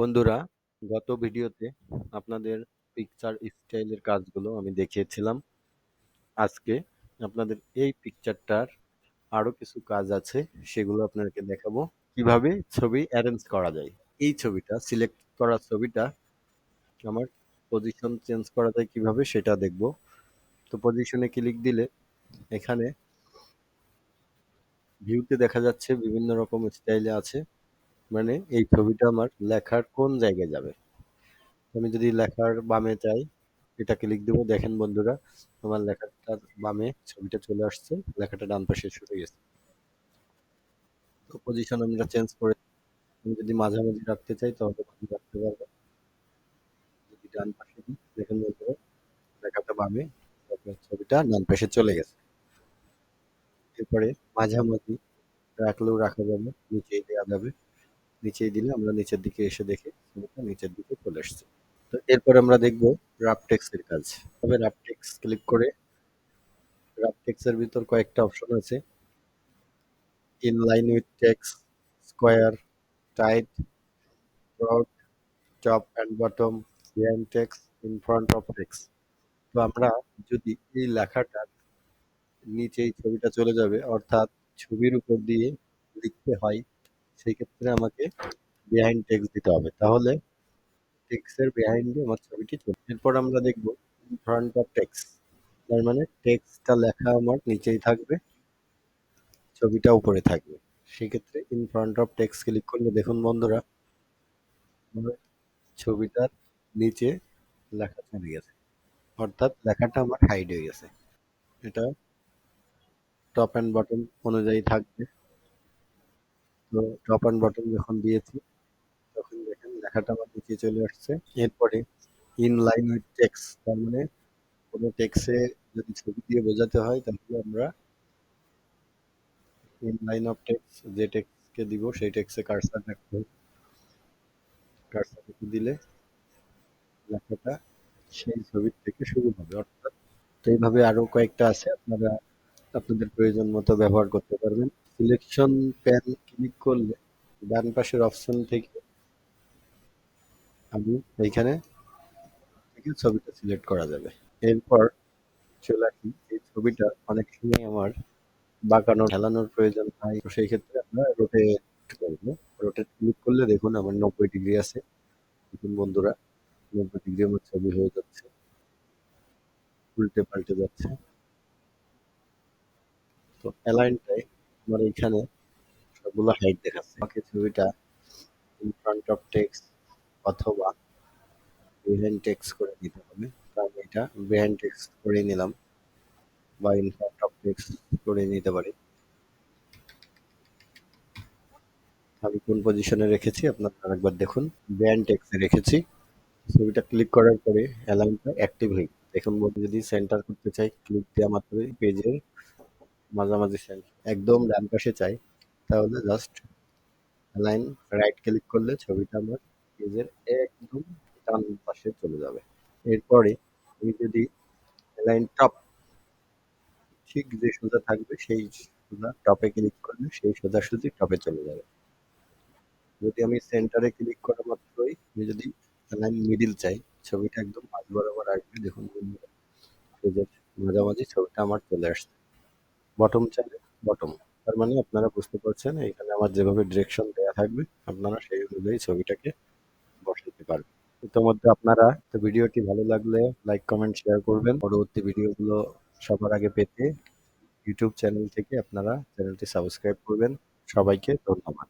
বন্ধুরা, গত ভিডিওতে আপনাদের পিকচার স্টাইলের কাজগুলো আমি দেখিয়েছিলাম। আজকে আপনাদের এই পিকচারটার আরো কিছু কাজ আছে, সেগুলো আপনাদেরকে দেখাবো কিভাবে ছবি অ্যারেঞ্জ করা যায়। এই ছবিটা সিলেক্ট করা ছবিটা আমার পজিশন চেঞ্জ করা যায় কিভাবে সেটা দেখব। তো পজিশনে ক্লিক দিলে এখানে ভিউতে দেখা যাচ্ছে বিভিন্ন রকম স্টাইলে আছে, মানে এই ছবিটা আমার লেখার কোন জায়গায় যাবে। আমি যদি লেখার বামে চাই, এটা ক্লিক দেবো, দেখেন বন্ধুরা আমার লেখাটার বামে ছবিটা চলে আসছে, লেখাটা ডান পাশে সরে গেছে। তো পজিশন আমরা চেঞ্জ করে আমি যদি মাঝামাঝি রাখতে চাই তাহলে আমি রাখতে পারবো। যদি ডান পাশে দিই, দেখেন বন্ধুরা লেখাটা বামে, আপনার ছবিটা ডান পাশে চলে গেছে। এরপরে মাঝামাঝি রাখলেও রাখা যাবে, নিচেই দেওয়া যাবে, নিচেই দিলে আমরা নিচের দিকে এসে দেখি ছবিটা নিচের দিকে চলে আসছে। তো এরপর আমরা দেখবো রাফ টেক্সটের কাজ। তবে রাফ টেক্সট ক্লিক করে রাফ টেক্সটের ভিতর কয়েকটা অপশন আছে: inline with text, square, tight, broad, top and bottom, behind text, in front of text। তো আমরা যদি এই লেখাটার নিচে এই ছবিটা চলে যাবে, অর্থাৎ ছবির উপর দিয়ে লিখতে হয়, সেই ক্ষেত্রে আমাকে বিহাইন্ড টেক্সট দিতে হবে, তাহলে টেক্সটের বিহাইন্ডে আমার ছবিটি চলে। এরপর আমরা দেখব ইন ফ্রন্ট অফ টেক্সট, তার মানে টেক্সটটা লেখা আমার নিচেই থাকবে, ছবিটা উপরে থাকবে। সেক্ষেত্রে in front of text click করলে দেখুন বন্ধুরা আমার ছবিটার নিচে লেখা চলে গেছে, অর্থাৎ লেখাটা আমার হাইড হয়ে গেছে। এটা টপ অ্যান্ড বটম অনুযায়ী থাকবে। তো টপ অ্যান্ড বটম যখন দিয়েছি তখন দেখেন লেখাটা আমার নিচে চলে আসছে। এরপরে ইন লাইন উইথ টেক্সট, তার মানে কোনো টেক্সটে যদি ছবি দিয়ে বোঝাতে হয় তাহলে আমরা ইন লাইন অফ টেক্সট, যে টেক্সটকে দিব সেই টেক্সটে কার্সার রাখতে হবে। কার্সার দিলে লেখাটা সেই ছবির থেকে শুরু হবে, অর্থাৎ তো এইভাবে আরো কয়েকটা আছে, আপনারা আপনাদের প্রয়োজন মতো ব্যবহার করতে পারবেন। সিলেকশন প্যান ক্লিক করলে ডান পাশের অপশন থেকে আমি এইখানে থেকে ছবিটা সিলেক্ট করা যাবে। এরপর চলে আসি, এই ছবিটা অনেক সময় আমার বাঁকানো ঢালানোর প্রয়োজন হয়, তো সেই ক্ষেত্রে আমরা রোটেট করবো। রোটেট ক্লিক করলে দেখুন আমার 90 ডিগ্রি আছে। দেখুন বন্ধুরা 90 ডিগ্রি আমার ছবি হয়ে যাচ্ছে, উল্টে পাল্টে যাচ্ছে। তো অ্যালাইনটাই আমার এইখানে সবগুলো হাইট দেখাচ্ছে। আমাকে ছবিটা ইন ফ্রন্ট অফ টেক্সট অথবা বিহাইন্ড টেক্সট করে নিতে হবে। তো আমি এটা বিহাইন্ড টেক্সট করে নিলাম, বা ইন ফ্রন্ট অফ টেক্সট করে নিতে পারি। আমি কোন পজিশনে রেখেছি আপনারা আরেকবার দেখুন, বিহাইন্ড টেক্সটে রেখেছি। ছবিটা ক্লিক করার পরে অ্যালাইনটা অ্যাক্টিভ হয়ে গেছে। দেখুন যদি সেন্টার করতে চাই, ক্লিক দেওয়া মাত্রই পেজের মাঝামাঝি সেন্টার, একদম ডান পাশে চাই তাহলে জাস্ট অ্যালাইন রাইট ক্লিক করলে ছবিটা আমার পেজের একদম ডান পাশে চলে যাবে। এরপরে আমি যদি অ্যালাইন টপ, ঠিক যে সোজা থাকবে সেই সোজা টপে ক্লিক করলে সেই সোজাসুজি টপে চলে যাবে। যদি আমি সেন্টারে ক্লিক করা মাত্রই আমি যদি অ্যালাইন মিডিল চাই, ছবিটা একদম মাঝ বরাবর আসবে। দেখুন বন্ধুরা পেজের মাঝামাঝি ছবিটা আমার চলে আসছে। বটম চাইলে বটম, তার মানে আপনারা বুঝতে পারছেন এখানে আমার যেভাবে ডিরেকশন দেওয়া থাকবে আপনারা সেই অনুযায়ী ছবিটাকে বসাতে পারবেন। ইতিমধ্যে আপনারা, তো ভিডিওটি ভালো লাগলে লাইক কমেন্ট শেয়ার করবেন। পরবর্তী ভিডিওগুলো সবার আগে পেতে ইউটিউব চ্যানেল থেকে আপনারা চ্যানেলটি সাবস্ক্রাইব করবেন। সবাইকে ধন্যবাদ।